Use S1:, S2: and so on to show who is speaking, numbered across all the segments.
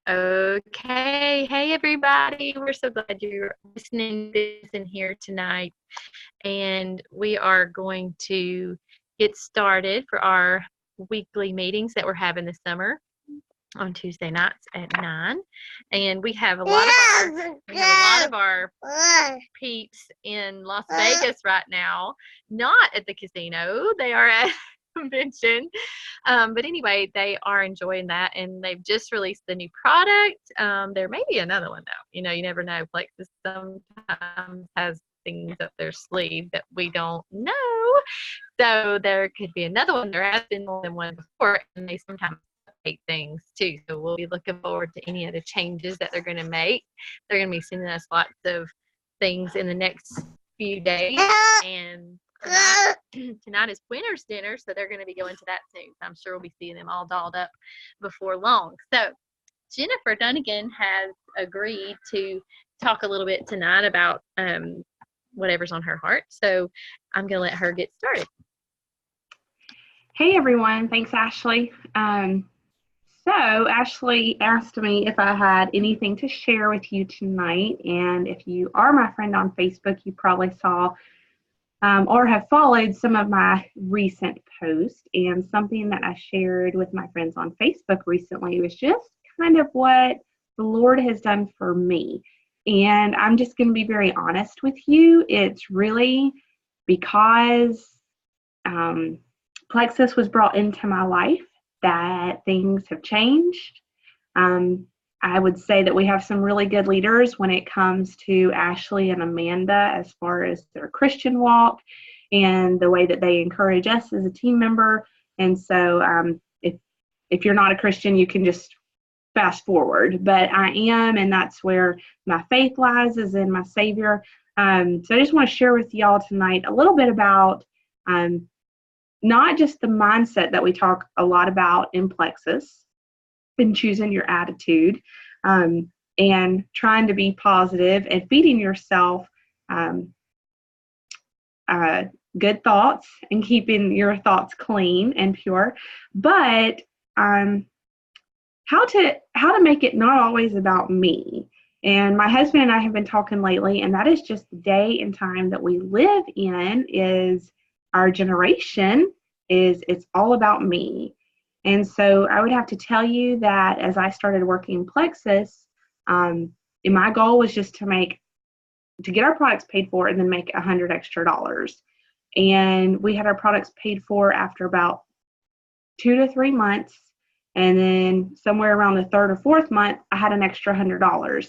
S1: Okay. Hey, everybody. We're so glad you're listening to this in here tonight. And we are going to get started for our weekly meetings that we're having this summer on Tuesday nights at 9. And we have a lot of our peeps in Las Vegas right now, not at the casino. They are at convention. But anyway, they are enjoying that, and they've just released the new product. There may be another one, though. You know, you never know. Plexus sometimes has things up their sleeve that we don't know. So there could be another one. There has been more than one before, and they sometimes update things too. So we'll be looking forward to any of the changes that they're going to make. They're going to be sending us lots of things in the next few days, and tonight is winter's dinner, so they're going to be going to that soon. I'm sure we'll be seeing them all dolled up before long. So Jennifer Dunnigan has agreed to talk a little bit tonight about whatever's on her heart. So I'm going to let her get started.
S2: Hey everyone, thanks Ashley. So Ashley asked me if I had anything to share with you tonight, and if you are my friend on Facebook, you probably saw or have followed some of my recent posts, and something that I shared with my friends on Facebook recently was just kind of what the Lord has done for me. And I'm just going to be very honest with you. It's really because Plexus was brought into my life that things have changed. I would say that we have some really good leaders when it comes to Ashley and Amanda as far as their Christian walk and the way that they encourage us as a team member. And so if you're not a Christian, you can just fast forward. But I am, and that's where my faith lies, is in my Savior. So I just want to share with y'all tonight a little bit about not just the mindset that we talk a lot about in Plexus, and choosing your attitude, and trying to be positive and feeding yourself good thoughts and keeping your thoughts clean and pure, but how to make it not always about me. And my husband and I have been talking lately, and that is just the day and time that we live in. Is our generation is it's all about me. And so I would have to tell you that as I started working Plexus, and my goal was just to get our products paid for and then make $100 extra. And we had our products paid for after about 2 to 3 months. And then somewhere around the third or fourth month, I had an extra $100.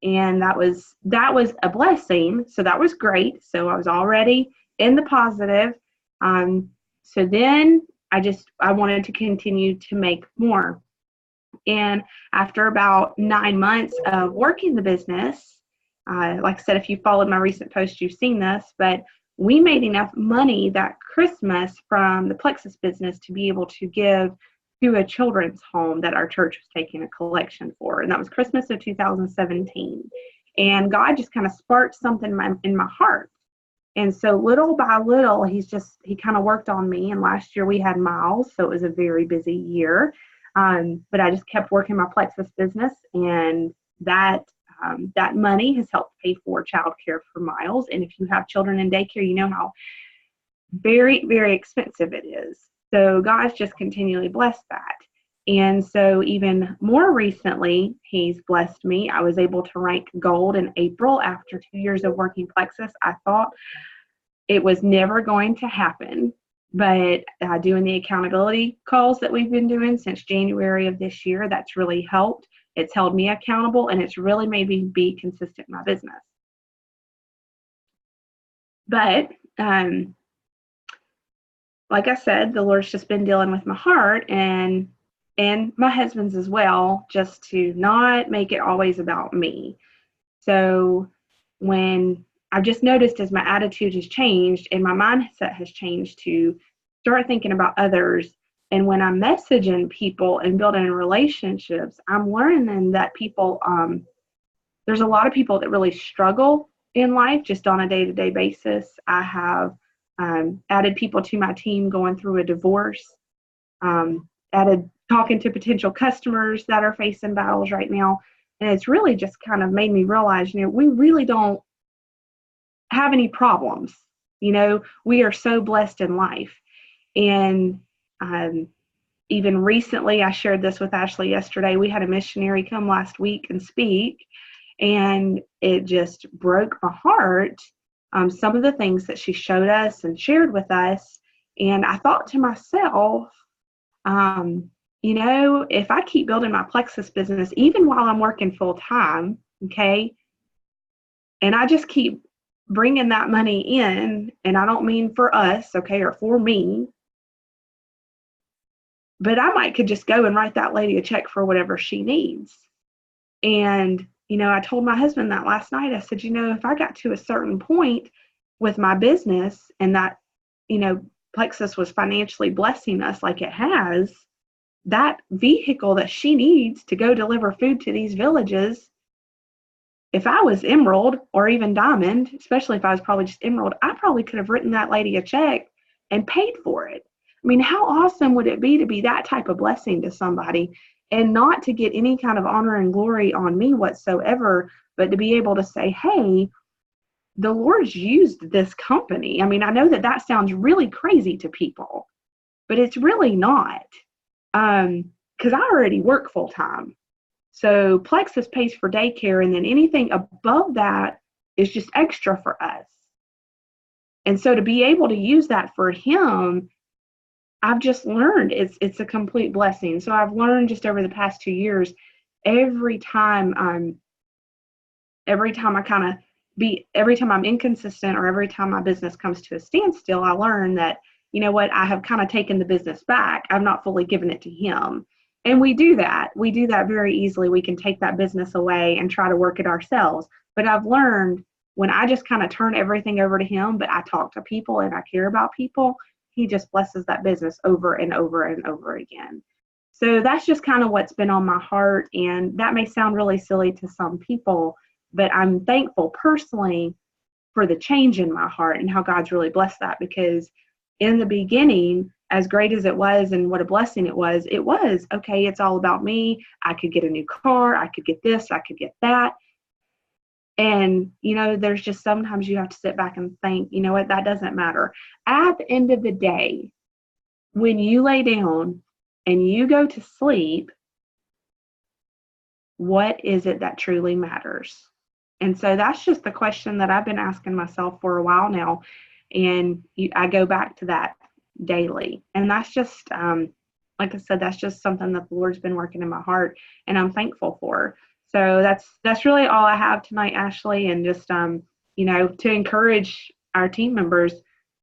S2: And that was a blessing. So that was great. So I was already in the positive. So then I wanted to continue to make more. And after about 9 months of working the business, like I said, if you followed my recent post, you've seen this, but we made enough money that Christmas from the Plexus business to be able to give to a children's home that our church was taking a collection for. And that was Christmas of 2017. And God just kind of sparked something in my heart. And so little by little, he kind of worked on me. And last year we had Miles, so it was a very busy year. But I just kept working my Plexus business, and that money has helped pay for childcare for Miles. And if you have children in daycare, you know how very, very expensive it is. So God's just continually blessed that. And so even more recently, he's blessed me. I was able to rank gold in April after 2 years of working Plexus. I thought it was never going to happen, but doing the accountability calls that we've been doing since January of this year, that's really helped. It's held me accountable, and it's really made me be consistent in my business. But like I said, the Lord's just been dealing with my heart and my husband's as well, just to not make it always about me. So when I've just noticed as my attitude has changed and my mindset has changed to start thinking about others, and when I'm messaging people and building relationships, I'm learning that people, there's a lot of people that really struggle in life just on a day-to-day basis. I have added people to my team going through a divorce, added talking to potential customers that are facing battles right now. And it's really just kind of made me realize, we really don't have any problems. We are so blessed in life. And even recently, I shared this with Ashley yesterday. We had a missionary come last week and speak, and it just broke my heart. Some of the things that she showed us and shared with us. And I thought to myself, if I keep building my Plexus business, even while I'm working full time, okay, and I just keep bringing that money in, and I don't mean for us, okay, or for me, but I might could just go and write that lady a check for whatever she needs. And, I told my husband that last night. I said, if I got to a certain point with my business and that, Plexus was financially blessing us like it has, that vehicle that she needs to go deliver food to these villages, if I was Emerald or even Diamond, especially if I was probably just Emerald, I probably could have written that lady a check and paid for it. I mean, how awesome would it be to be that type of blessing to somebody and not to get any kind of honor and glory on me whatsoever, but to be able to say, hey, the Lord's used this company. I mean, I know that sounds really crazy to people, but it's really not, because I already work full time. So Plexus pays for daycare, and then anything above that is just extra for us. And so to be able to use that for him, I've just learned it's a complete blessing. So I've learned just over the past 2 years, every time I'm inconsistent, or every time my business comes to a standstill, I learn that, I have kind of taken the business back. I've not fully given it to him. And we do that very easily. We can take that business away and try to work it ourselves. But I've learned when I just kind of turn everything over to him, but I talk to people and I care about people, he just blesses that business over and over and over again. So that's just kind of what's been on my heart. And that may sound really silly to some people, but I'm thankful personally for the change in my heart and how God's really blessed that, because in the beginning, as great as it was and what a blessing it was, okay, it's all about me. I could get a new car. I could get this. I could get that. And, there's just sometimes you have to sit back and think, what, that doesn't matter. At the end of the day, when you lay down and you go to sleep, what is it that truly matters? And so that's just the question that I've been asking myself for a while now. And I go back to that daily. And that's just, like I said, that's just something that the Lord's been working in my heart, and I'm thankful for. So that's really all I have tonight, Ashley. And just, to encourage our team members,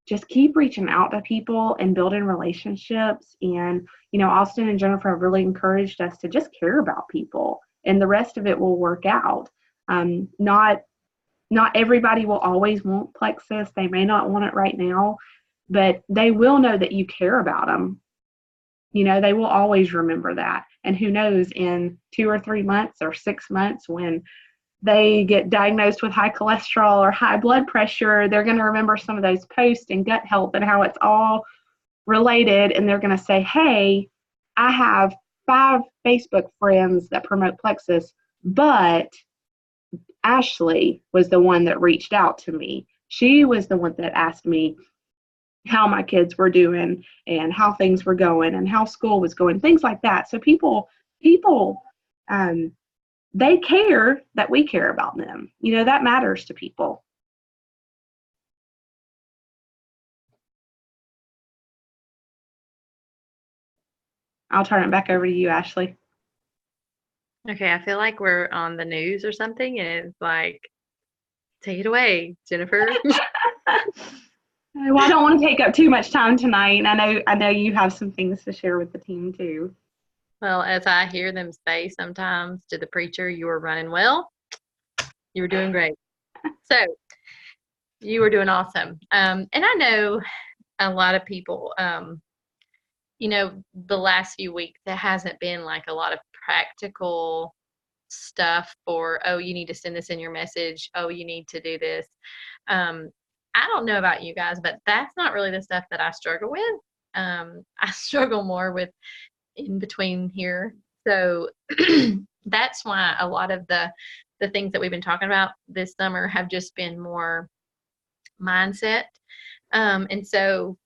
S2: just keep reaching out to people and building relationships. And, Austin and Jennifer have really encouraged us to just care about people, and the rest of it will work out. Not everybody will always want Plexus. They may not want it right now, but they will know that you care about them. They will always remember that. And who knows, in 2 or 3 months or 6 months, when they get diagnosed with high cholesterol or high blood pressure, they're going to remember some of those posts in gut health and how it's all related. And they're going to say, hey, I have 5 Facebook friends that promote Plexus, but Ashley was the one that reached out to me. She was the one that asked me how my kids were doing and how things were going and how school was going, things like that. So people, they care that we care about them. That matters to people. I'll turn it back over to you, Ashley.
S1: Okay, I feel like we're on the news or something, and it's like, take it away, Jennifer.
S2: Well, I don't want to take up too much time tonight. I know you have some things to share with the team too.
S1: Well, as I hear them say sometimes to the preacher, you were running well. You were doing great. So you were doing awesome. And I know a lot of people, the last few weeks, there hasn't been like a lot of practical stuff for, oh, you need to send this in your message. Oh, you need to do this. I don't know about you guys, but that's not really the stuff that I struggle with. I struggle more with in between here. So that's why a lot of the things that we've been talking about this summer have just been more mindset. And so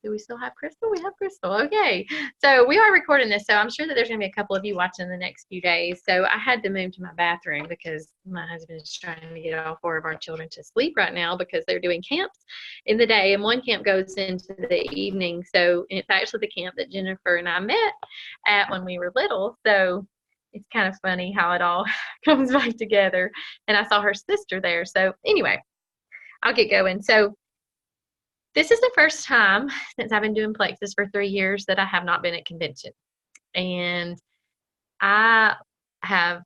S1: do we still have Crystal? We have Crystal. Okay. So we are recording this. So I'm sure that there's going to be a couple of you watching the next few days. So I had to move to my bathroom because my husband is trying to get all 4 of our children to sleep right now because they're doing camps in the day. And one camp goes into the evening. So it's actually the camp that Jennifer and I met at when we were little. So it's kind of funny how it all comes back together. And I saw her sister there. So anyway, I'll get going. So this is the first time since I've been doing Plexus for 3 years that I have not been at convention. And I have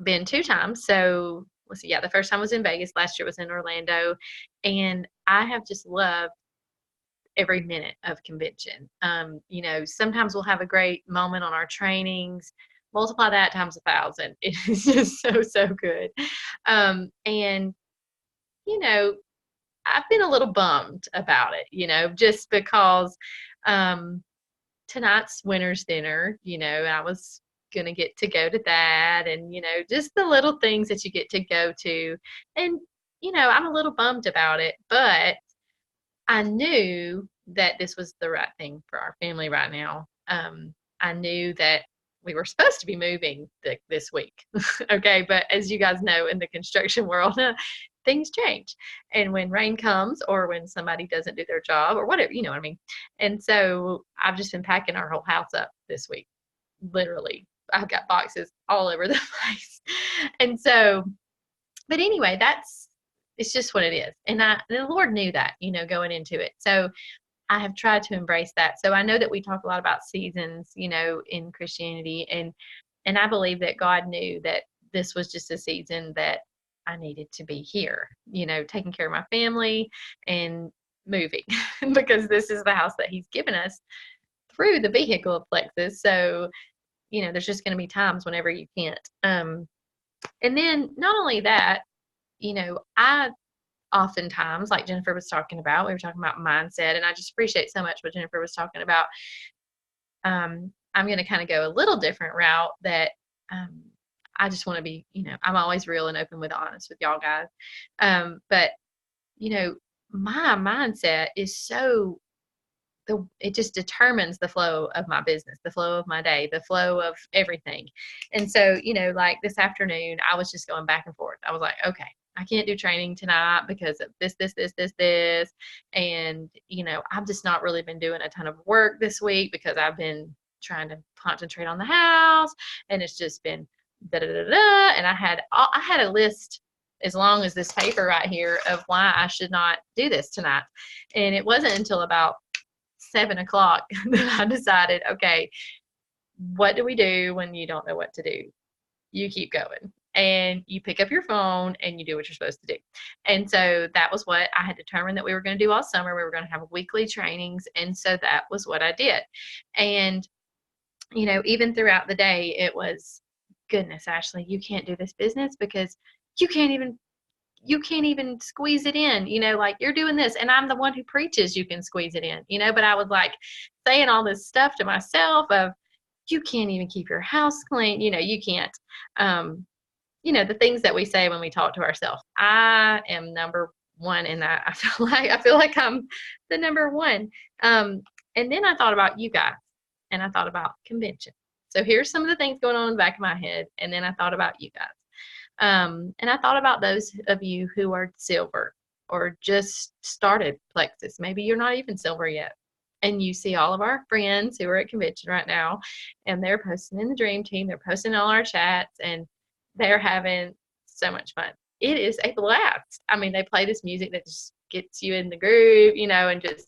S1: been 2 times. So let's see, yeah, the first time was in Vegas. Last year was in Orlando. And I have just loved every minute of convention. Sometimes we'll have a great moment on our trainings. Multiply that times 1,000. It is just so, so good. And I've been a little bummed about it, just because tonight's winner's dinner, I was going to get to go to that and, just the little things that you get to go to. And, I'm a little bummed about it, but I knew that this was the right thing for our family right now. I knew that we were supposed to be moving this week. Okay. But as you guys know, in the construction world, things change. And when rain comes or when somebody doesn't do their job or whatever, you know what I mean? And so I've just been packing our whole house up this week. Literally, I've got boxes all over the place. And so, but anyway, it's just what it is. And the Lord knew that, going into it. So I have tried to embrace that. So I know that we talk a lot about seasons, in Christianity. And I believe that God knew that this was just a season that I needed to be here, taking care of my family and moving because this is the house that he's given us through the vehicle of Plexus. So, there's just going to be times whenever you can't. And then not only that, I oftentimes, like Jennifer was talking about, we were talking about mindset, and I just appreciate so much what Jennifer was talking about. I'm going to kind of go a little different route that, I just want to be, I'm always real and open with honest with y'all guys. But, my mindset is it just determines the flow of my business, the flow of my day, the flow of everything. And so, like this afternoon, I was just going back and forth. I was like, okay, I can't do training tonight because of this. And, I've just not really been doing a ton of work this week because I've been trying to concentrate on the house, and it's just been da da da da. And I had a list as long as this paper right here of why I should not do this tonight. And it wasn't until about 7 o'clock that I decided, okay, what do we do when you don't know what to do? You keep going and you pick up your phone and you do what you're supposed to do. And so that was what I had determined that we were going to do all summer. We were going to have weekly trainings. And so that was what I did. And, even throughout the day, it was, goodness, Ashley, you can't do this business because you can't even squeeze it in, like you're doing this and I'm the one who preaches you can squeeze it in, but I was like saying all this stuff to myself of you can't even keep your house clean, you can't, the things that we say when we talk to ourselves. I am number one in that. I feel like I'm the number one. And then I thought about you guys and I thought about convention. So here's some of the things going on in the back of my head. And then I thought about you guys. And I thought about those of you who are silver or just started Plexus. Maybe you're not even silver yet. And you see all of our friends who are at convention right now, and they're posting in the Dream Team. They're posting all our chats, and they're having so much fun. It is a blast. I mean, they play this music that just gets you in the groove, and just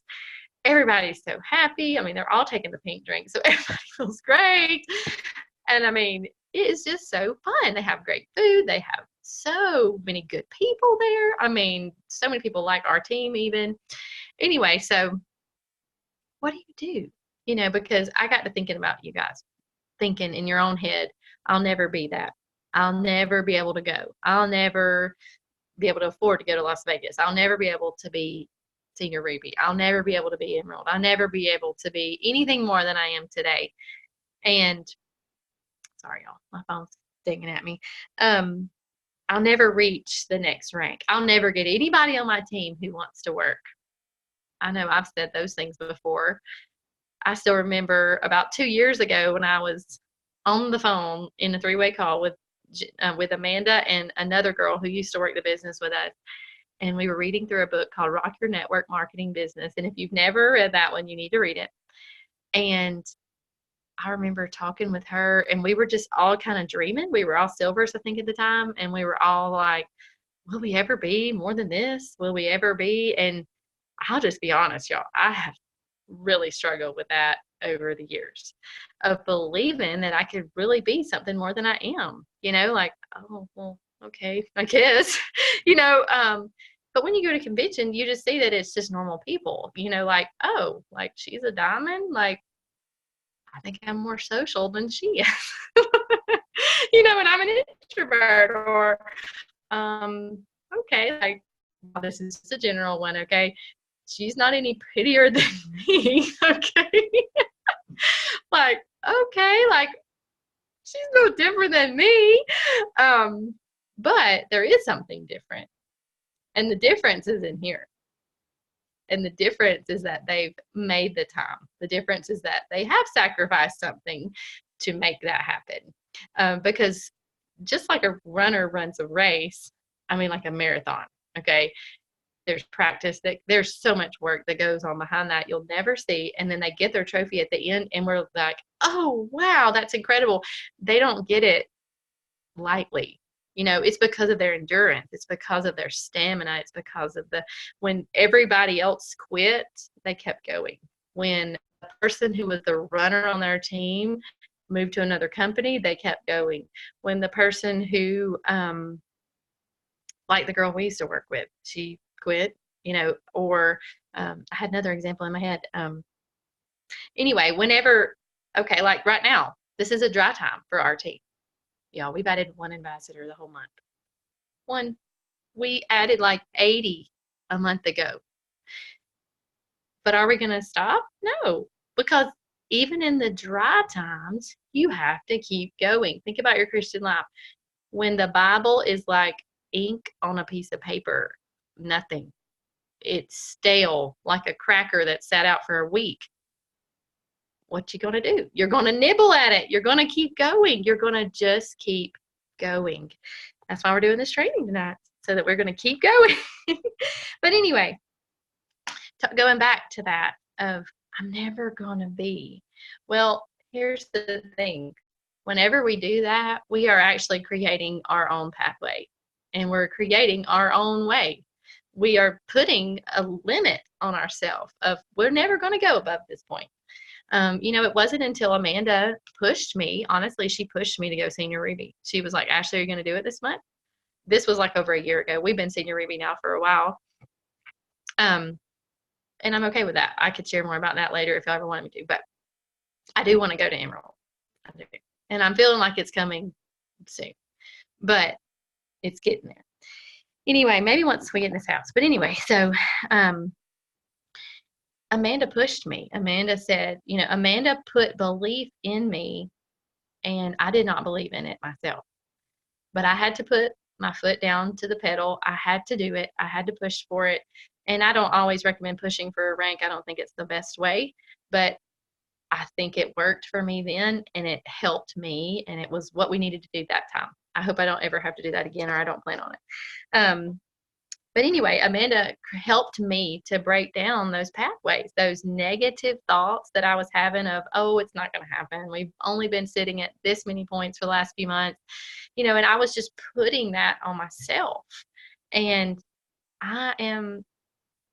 S1: everybody's so happy. I mean, they're all taking the pink drink, so everybody feels great. And I mean, it is just so fun. They have great food. They have so many good people there. I mean, so many people like our team even. Anyway, so what do you do? Because I got to thinking about you guys, thinking in your own head, I'll never be that. I'll never be able to go. I'll never be able to afford to go to Las Vegas. I'll never be able to be senior Ruby. I'll never be able to be Emerald. I'll never be able to be anything more than I am today. And sorry, y'all, my phone's dinging at me. I'll never reach the next rank. I'll never get anybody on my team who wants to work. I know I've said those things before. I still remember about 2 years ago when I was on the phone in a 3-way call with Amanda and another girl who used to work the business with us. And we were reading through a book called Rock Your Network Marketing Business. And if you've never read that one, you need to read it. And I remember talking with her, and we were just all kind of dreaming. We were all Silvers, I think, at the time. And we were all like, will we ever be more than this? Will we ever be? And I'll just be honest, y'all, I have really struggled with that over the years of believing that I could really be something more than I am, like, oh, well, okay, I guess, but when you go to convention, you just see that it's just normal people, like, oh, like she's a diamond, like I think I'm more social than she is, and I'm an introvert, or okay, like, well, this is just a general one, okay, she's not any prettier than me, okay, like, okay, like she's no different than me, but there is something different, and the difference is in here. And the difference is that they've made the time. The difference is that they have sacrificed something to make that happen. Because just like a runner runs a race, like a marathon, okay, there's practice, there's so much work that goes on behind that you'll never see. And then they get their trophy at the end, and we're like, oh, wow, that's incredible. They don't get it lightly. It's because of their endurance. It's because of their stamina. It's because of when everybody else quit, they kept going. When a person who was the runner on their team moved to another company, they kept going. When the person who, like the girl we used to work with, she quit, or I had another example in my head. Anyway, whenever, okay, like right now, this is a dry time for our team. Y'all, we've added one ambassador the whole month. One. We added like 80 a month ago. But are we going to stop? No, because even in the dry times, you have to keep going. Think about your Christian life. When the Bible is like ink on a piece of paper, nothing. It's stale, like a cracker that sat out for a week. What you gonna do? You're gonna nibble at it. You're gonna keep going. You're gonna just keep going. That's why we're doing this training tonight, so that we're gonna keep going. But anyway, going back to that of I'm never gonna be. Well, here's the thing. Whenever we do that, we are actually creating our own pathway, and we're creating our own way. We are putting a limit on ourselves of we're never going to go above this point. It wasn't until Amanda pushed me. Honestly, she pushed me to go Senior Ruby. She was like, Ashley, are you going to do it this month? This was like over a year ago. We've been Senior Ruby now for a while. And I'm okay with that. I could share more about that later if you ever wanted me to. But I do want to go to Emerald. I do. And I'm feeling like it's coming soon. But it's getting there. Anyway, maybe once we get in this house. But anyway, so Amanda pushed me. Amanda said, Amanda put belief in me, and I did not believe in it myself. But I had to put my foot down to the pedal. I had to do it. I had to push for it. And I don't always recommend pushing for a rank. I don't think it's the best way. But I think it worked for me then, and it helped me, and it was what we needed to do that time. I hope I don't ever have to do that again, or I don't plan on it. But anyway, Amanda helped me to break down those pathways, those negative thoughts that I was having of, oh, it's not going to happen. We've only been sitting at this many points for the last few months, and I was just putting that on myself. And I am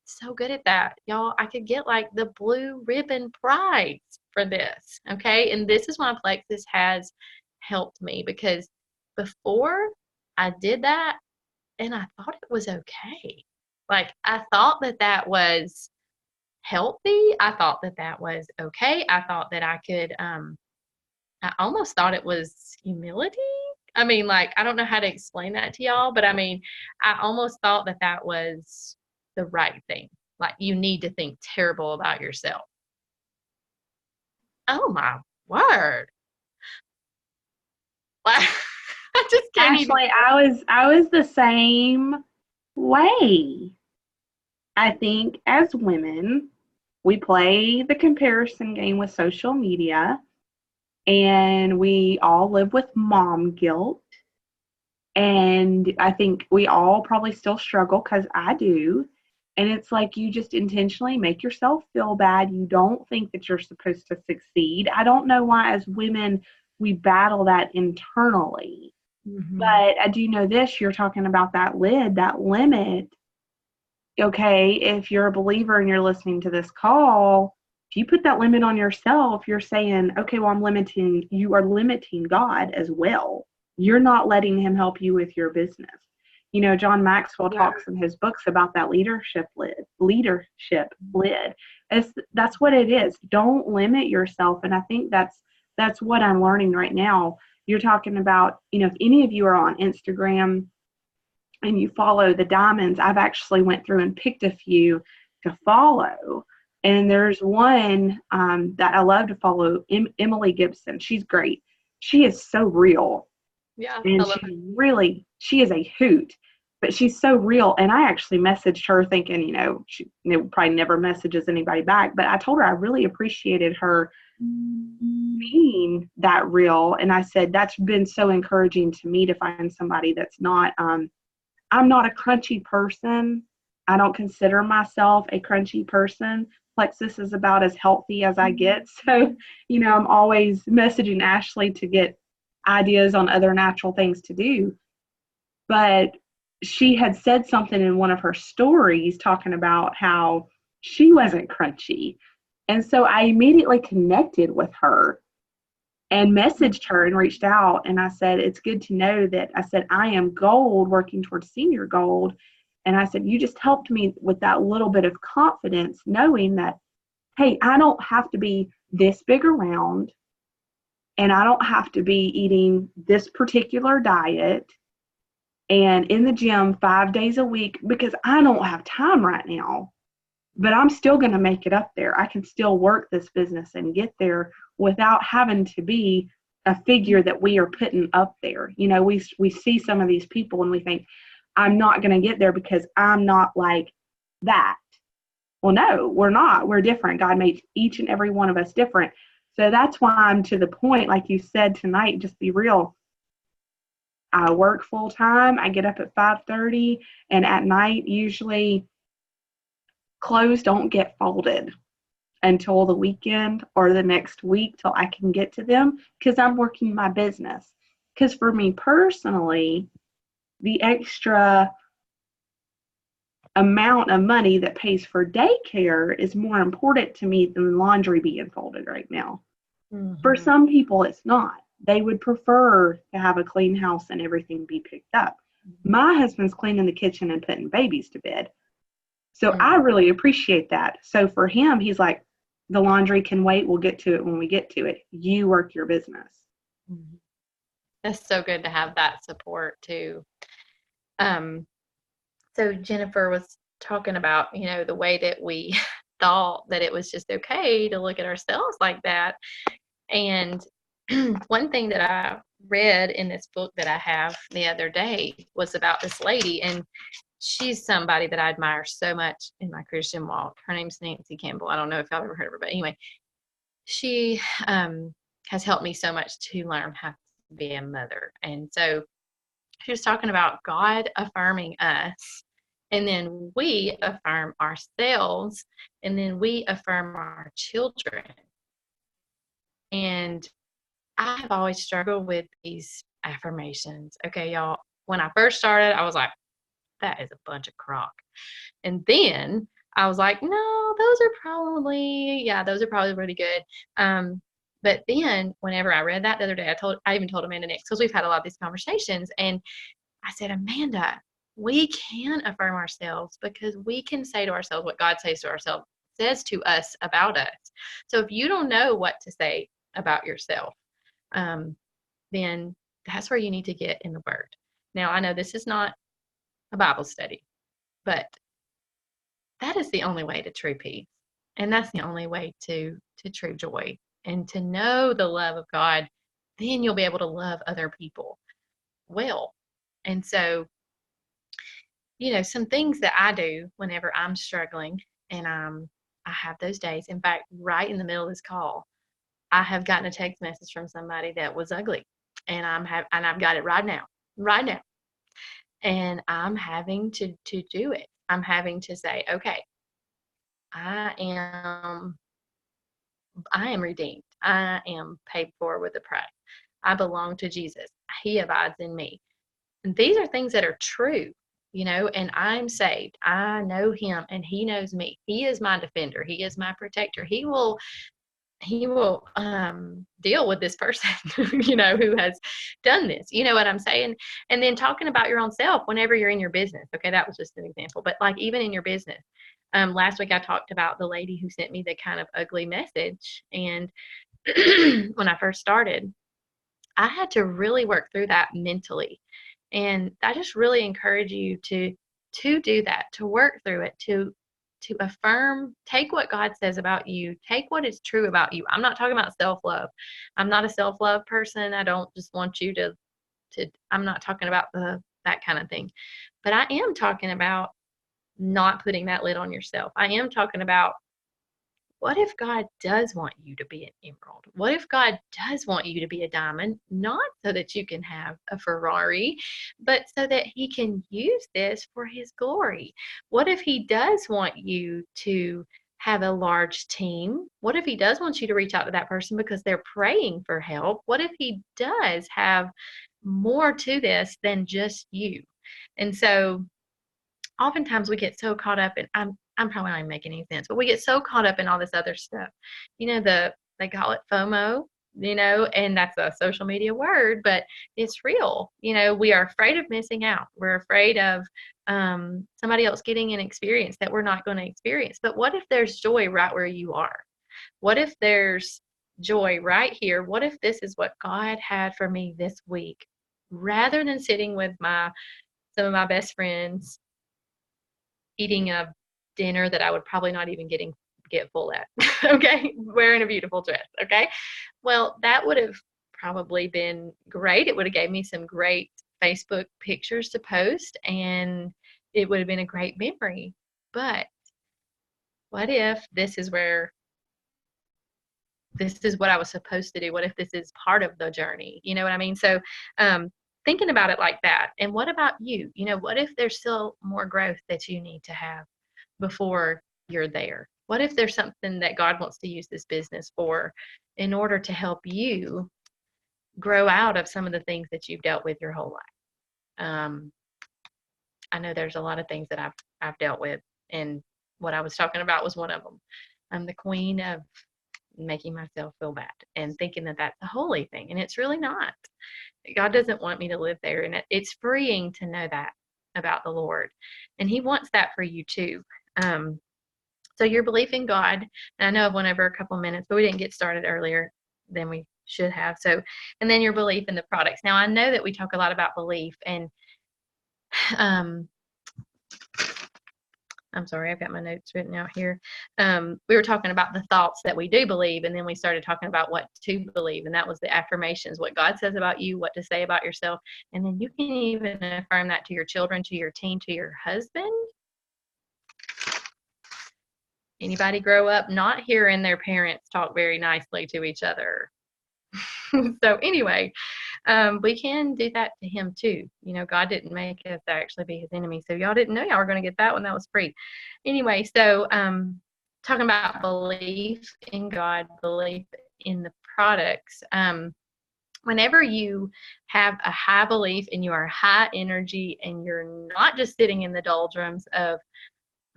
S1: so good at that, y'all. I could get like the blue ribbon prize for this, okay? And this is why Plexus has helped me, because before I did that, and I thought it was okay. Like, I thought that was healthy. I thought that was okay. I thought that I could, I almost thought it was humility. Like, I don't know how to explain that to y'all, but I almost thought that was the right thing. like you need to think terrible about yourself. Oh my word. Like, I just can't even.
S2: Ashley, I was the same way. I think as women, we play the comparison game with social media, and we all live with mom guilt. And I think we all probably still struggle, because I do. And it's like you just intentionally make yourself feel bad. You don't think that you're supposed to succeed. I don't know why, as women, we battle that internally. But I do know this, you're talking about that lid, that limit. Okay, if you're a believer and you're listening to this call, if you put that limit on yourself, you're saying, okay, well, you are limiting God as well. You're not letting him help you with your business. You know, John Maxwell talks in his books about that leadership lid. That's what it is. Don't limit yourself. And I think that's what I'm learning right now. You're talking about, if any of you are on Instagram and you follow the diamonds, I've actually went through and picked a few to follow. And there's one that I love to follow, Emily Gibson. She's great. She is so real.
S1: Yeah.
S2: And she is a hoot, but she's so real. And I actually messaged her thinking, she probably never messages anybody back, but I told her I really appreciated her being that real. And I said, that's been so encouraging to me, to find somebody that's not, I'm not a crunchy person. I don't consider myself a crunchy person. Plexus is about as healthy as I get. So, I'm always messaging Ashley to get ideas on other natural things to do. But she had said something in one of her stories talking about how she wasn't crunchy. And so I immediately connected with her and messaged her and reached out. And I said, it's good to know that, I said, I am gold, working towards senior gold. And I said, you just helped me with that little bit of confidence, knowing that, hey, I don't have to be this big around, and I don't have to be eating this particular diet and in the gym 5 days a week, because I don't have time right now. But I'm still going to make it up there. I can still work this business and get there without having to be a figure that we are putting up there. We see some of these people and we think, I'm not going to get there because I'm not like that. Well, no, we're not. We're different. God made each and every one of us different. So that's why I'm to the point, like you said tonight, just be real. I work full time. I get up at 5:30, and at night, usually clothes don't get folded until the weekend or the next week till I can get to them, because I'm working my business. Because for me personally, the extra amount of money that pays for daycare is more important to me than laundry being folded right now. For some people, it's not. They would prefer to have a clean house and everything be picked up. My husband's cleaning the kitchen and putting babies to bed. So I really appreciate that. So for him, he's like, the laundry can wait. We'll get to it when we get to it. You work your business.
S1: That's so good to have that support too. So Jennifer was talking about, the way that we thought that it was just okay to look at ourselves like that. And one thing that I read in this book that I have the other day was about this lady, and she's somebody that I admire so much in my Christian walk. Her name's Nancy Campbell. I don't know if y'all ever heard of her, but anyway, she has helped me so much to learn how to be a mother. And so she was talking about God affirming us, and then we affirm ourselves, and then we affirm our children. And I've always struggled with these affirmations. Okay, y'all, when I first started, I was like, that is a bunch of crock. And then I was like, no, those are probably really good. But then whenever I read that the other day, I even told Amanda Nix, because we've had a lot of these conversations, and I said, Amanda, we can affirm ourselves, because we can say to ourselves what God says to us about us. So if you don't know what to say about yourself, then that's where you need to get in the Word. Now, I know this is not a Bible study, but that is the only way to true peace. And that's the only way to true joy. And to know the love of God, then you'll be able to love other people well. And so, some things that I do whenever I'm struggling and I have those days. In fact, right in the middle of this call, I have gotten a text message from somebody that was ugly, and I've got it right now, and I'm having to do it. I'm having to say, okay, I am redeemed. I am paid for with a price. I belong to Jesus. He abides in me. And these are things that are true, and I'm saved. I know him and he knows me. He is my defender. He is my protector. He will deal with this person, who has done this. You know what I'm saying? And then talking about your own self whenever you're in your business. Okay, that was just an example. But like even in your business, last week I talked about the lady who sent me the kind of ugly message. And when I first started, I had to really work through that mentally. And I just really encourage you to do that, to work through it, to affirm, take what God says about you, take what is true about you. I'm not talking about self-love. I'm not a self-love person. I don't just want you to I'm not talking about that kind of thing. But I am talking about not putting that lid on yourself. I am talking about, what if God does want you to be an emerald? What if God does want you to be a diamond? Not so that you can have a Ferrari, but so that he can use this for his glory. What if he does want you to have a large team? What if he does want you to reach out to that person because they're praying for help? What if he does have more to this than just you? And so oftentimes we get so caught up in, I'm probably not making any sense, but we get so caught up in all this other stuff. They call it FOMO, and that's a social media word, but it's real. We are afraid of missing out. We're afraid of somebody else getting an experience that we're not going to experience. But what if there's joy right where you are? What if there's joy right here? What if this is what God had for me this week? Rather than sitting with some of my best friends eating a dinner that I would probably not even get full at, okay, wearing a beautiful dress, okay. Well, that would have probably been great. It would have gave me some great Facebook pictures to post, and it would have been a great memory. But what if this is what I was supposed to do? What if this is part of the journey? You know what I mean? So thinking about it like that. And what about you? What if there's still more growth that you need to have before you're there? What if there's something that God wants to use this business for in order to help you grow out of some of the things that you've dealt with your whole life? I know there's a lot of things that I've dealt with, and what I was talking about was one of them. I'm the queen of making myself feel bad and thinking that that's a holy thing, and it's really not. God doesn't want me to live there, and it's freeing to know that about the Lord, and he wants that for you too. So your belief in God, and I know I've went over a couple minutes, but we didn't get started earlier than we should have. So, and then your belief in the products. Now I know that we talk a lot about belief, and I'm sorry, I've got my notes written out here. We were talking about the thoughts that we do believe, and then we started talking about what to believe, and that was the affirmations, what God says about you, what to say about yourself, and then you can even affirm that to your children, to your teen, to your husband. Anybody grow up not hearing their parents talk very nicely to each other? So anyway, we can do that to him too. God didn't make us to actually be his enemy. So y'all didn't know y'all were going to get that one. That was free. Anyway, so talking about belief in God, belief in the products. Whenever you have a high belief and you are high energy and you're not just sitting in the doldrums of,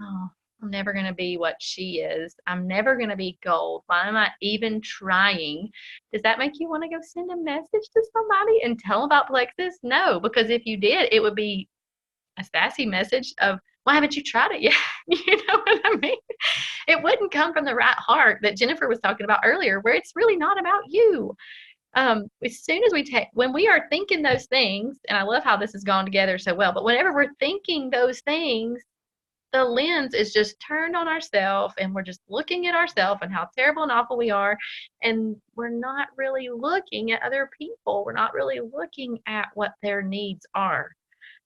S1: oh, I'm never going to be what she is. I'm never going to be gold. Why am I even trying? Does that make you want to go send a message to somebody and tell them about Plexus? No, because if you did, it would be a sassy message of, why haven't you tried it yet? You know what I mean? It wouldn't come from the right heart that Jennifer was talking about earlier, where it's really not about you. As soon as when we are thinking those things, and I love how this has gone together so well, but whenever we're thinking those things the lens is just turned on ourselves, and we're just looking at ourselves and how terrible and awful we are, and we're not really looking at other people. We're not really looking at what their needs are.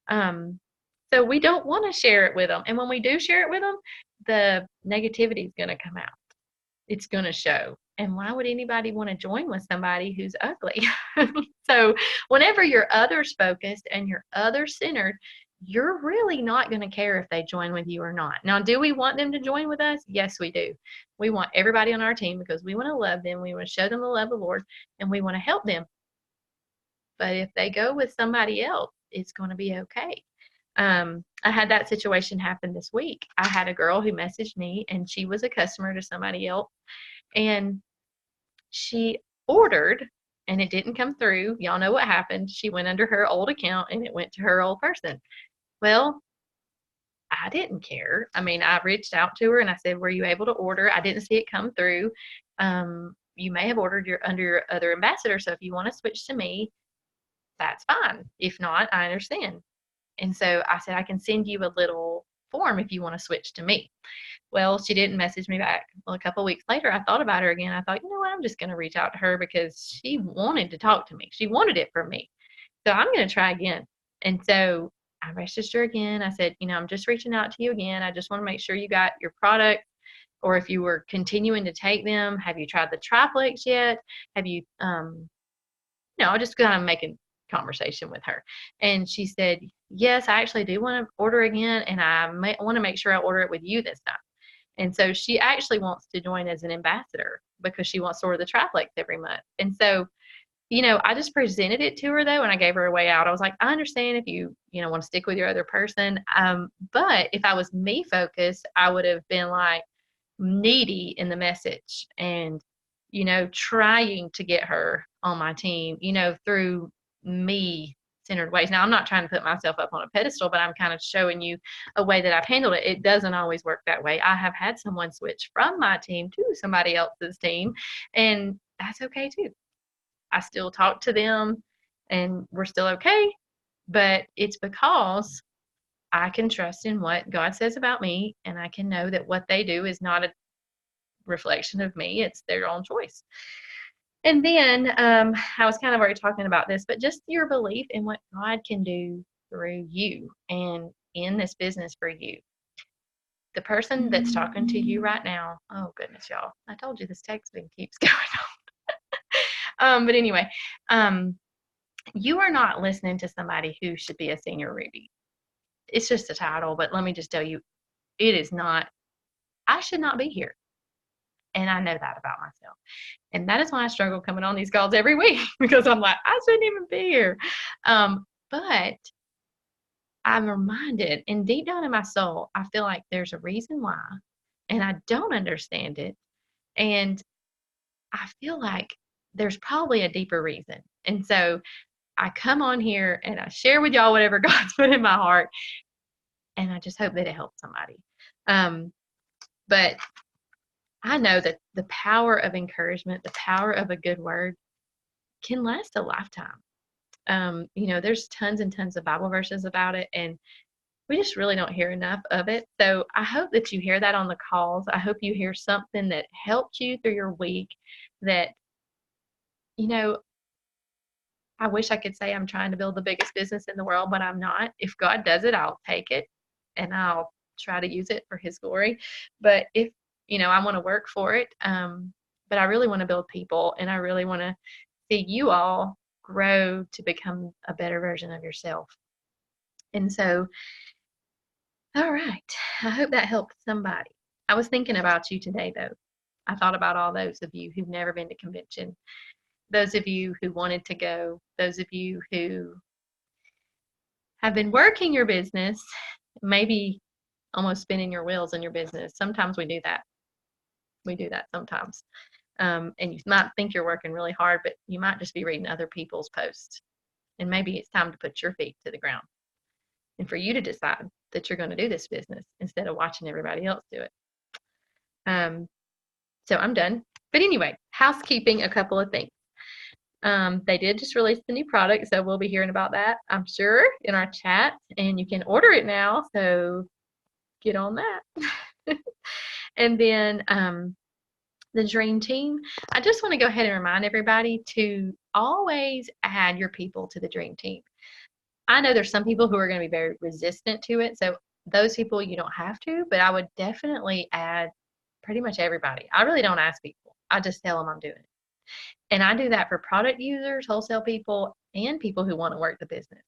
S1: So we don't want to share it with them, and when we do share it with them, the negativity is going to come out. It's going to show. And why would anybody want to join with somebody who's ugly? So whenever you're others focused and you're others centered, you're really not going to care if they join with you or not. Now, do we want them to join with us? Yes, we do. We want everybody on our team because we want to love them. We want to show them the love of the Lord, and we want to help them. But if they go with somebody else, it's going to be okay. I had that situation happen this week. I had a girl who messaged me, and she was a customer to somebody else, and she ordered, and it didn't come through. Y'all know what happened. She went under her old account, and it went to her old person. Well, I didn't care. I mean, I reached out to her and I said, were you able to order? I didn't see it come through. You may have ordered under your other ambassador, so if you want to switch to me, that's fine. If not, I understand. And so I said, I can send you a little form if you want to switch to me. Well, she didn't message me back. Well, a couple of weeks later, I thought about her again. I thought, you know what, I'm just going to reach out to her because she wanted to talk to me. She wanted it from me. So I'm going to try again. And so I messaged her again. I said, I'm just reaching out to you again. I just want to make sure you got your product, or if you were continuing to take them. Have you tried the triplex yet? Have you, I just kind of making conversation with her. And she said, yes, I actually do want to order again, and I want to make sure I order it with you this time. And so she actually wants to join as an ambassador because she wants to order the triplex every month. And so, I just presented it to her though, and I gave her a way out. I was like, I understand if you, want to stick with your other person. But if I was me focused, I would have been like needy in the message and, trying to get her on my team, through me centered ways. Now, I'm not trying to put myself up on a pedestal, but I'm kind of showing you a way that I've handled it. It doesn't always work that way. I have had someone switch from my team to somebody else's team, and that's okay too. I still talk to them and we're still okay, but it's because I can trust in what God says about me, and I can know that what they do is not a reflection of me. It's their own choice. And then I was kind of already talking about this, but just your belief in what God can do through you and in this business for you. The person that's talking to you right now, oh goodness, y'all, I told you this texting keeps going on. But anyway, you are not listening to somebody who should be a senior Ruby. It's just a title, but let me just tell you, it is not. I should not be here. And I know that about myself. And that is why I struggle coming on these calls every week, because I'm like, I shouldn't even be here. But I'm reminded, and deep down in my soul, I feel like there's a reason why, and I don't understand it. And I feel like there's probably a deeper reason. And so I come on here and I share with y'all whatever God's put in my heart, and I just hope that it helps somebody. But I know that the power of encouragement, the power of a good word can last a lifetime. There's tons and tons of Bible verses about it, and we just really don't hear enough of it. So I hope that you hear that on the calls. I hope you hear something that helped you through your week, that, I wish I could say I'm trying to build the biggest business in the world, but I'm not. If God does it, I'll take it and I'll try to use it for his glory. But if, I want to work for it, but I really want to build people, and I really want to see you all grow to become a better version of yourself. And so, all right, I hope that helped somebody. I was thinking about you today, though. I thought about all those of you who've never been to convention, those of you who wanted to go, those of you who have been working your business, maybe almost spinning your wheels in your business. Sometimes we do that. We do that sometimes. And you might think you're working really hard, but you might just be reading other people's posts. And maybe it's time to put your feet to the ground and for you to decide that you're going to do this business instead of watching everybody else do it. So I'm done. But anyway, housekeeping, a couple of things. They did just release the new product, so we'll be hearing about that, I'm sure, in our chat, and you can order it now. So get on that. And then the dream team. I just want to go ahead and remind everybody to always add your people to the dream team. I know there's some people who are going to be very resistant to it, so those people you don't have to, but I would definitely add pretty much everybody. I really don't ask people. I just tell them I'm doing it. And I do that for product users, wholesale people, and people who want to work the business.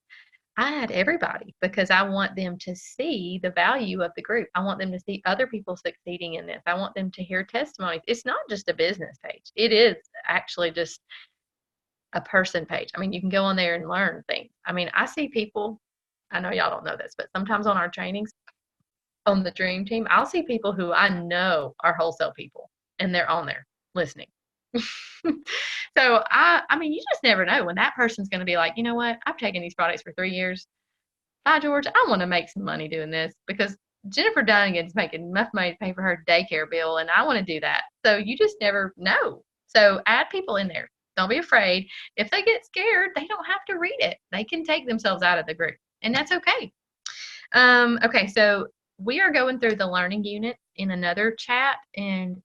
S1: I add everybody because I want them to see the value of the group. I want them to see other people succeeding in this. I want them to hear testimonies. It's not just a business page. It is actually just a person page. I mean, you can go on there and learn things. I mean, I see people, I know y'all don't know this, but sometimes on our trainings on the dream team, I'll see people who I know are wholesale people and they're on there listening. So I mean, you just never know when that person's going to be like, you know what? I've taken these products for 3 years. Bye, George. I want to make some money doing this because Jennifer Dunnigan's making enough money to pay for her daycare bill, and I want to do that. So you just never know. So add people in there. Don't be afraid. If they get scared, they don't have to read it. They can take themselves out of the group, and that's okay. Okay, so we are going through the learning unit in another chat, and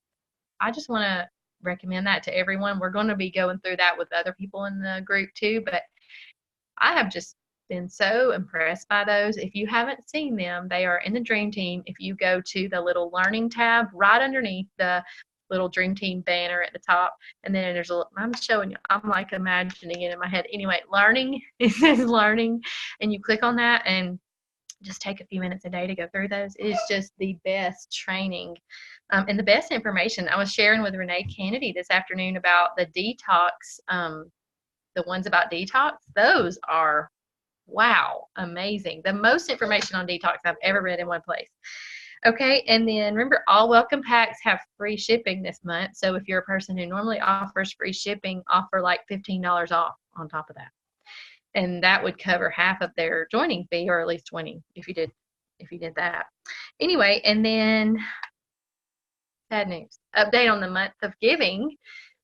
S1: I just want to recommend that to everyone. We're going to be going through that with other people in the group too, but I have just been so impressed by those. If you haven't seen them, they are in the Dream Team. If you go to the little learning tab right underneath the little Dream Team banner at the top, and then there's a, I'm showing you, I'm like imagining it in my head. Anyway, learning, it says learning, and you click on that and just take a few minutes a day to go through those. It is just the best training and the best information. I was sharing with Renee Kennedy this afternoon about the detox, the ones about detox. Those are, wow, amazing. The most information on detox I've ever read in one place. Okay, and then remember, all welcome packs have free shipping this month. So if you're a person who normally offers free shipping, offer like $15 off on top of that. And that would cover half of their joining fee, or at least 20 if you did that. Anyway, and then sad news. Update on the month of giving.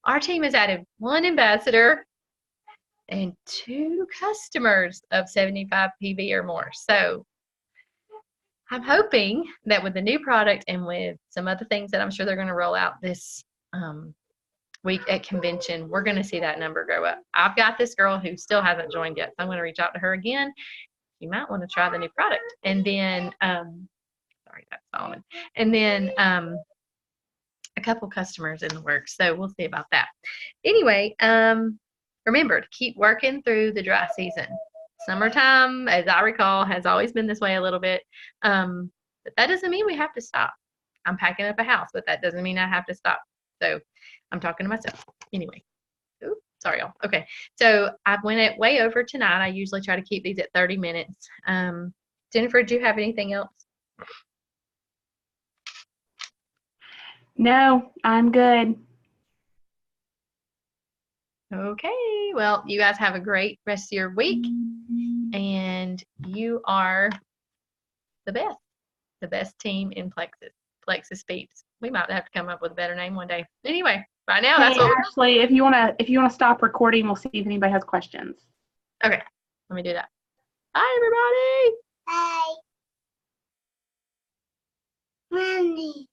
S1: Our team has added 1 ambassador and 2 customers of 75 PV or more. So I'm hoping that with the new product and with some other things that I'm sure they're going to roll out this week at convention, we're going to see that number grow up. I've got this girl who still hasn't joined yet, so I'm going to reach out to her again. You might want to try the new product. And then, sorry, that's Solomon. And then a couple customers in the works, so we'll see about that. Anyway, remember to keep working through the dry season. Summertime, as I recall, has always been this way a little bit, but that doesn't mean we have to stop. I'm packing up a house, but that doesn't mean I have to stop. So I'm talking to myself. Anyway, oops, sorry, y'all. Okay, so I went it way over tonight. I usually try to keep these at 30 minutes. Jennifer, do you have anything else?
S2: No, I'm good.
S1: Okay, well, you guys have a great rest of your week, and you are the best team in Plexus Peeps. We might have to come up with a better name one day. Anyway, right now, that's what
S2: Ashley, if you wanna stop recording, we'll see if anybody has questions.
S1: Okay, let me do that. Bye, everybody.
S3: Hi. Mommy.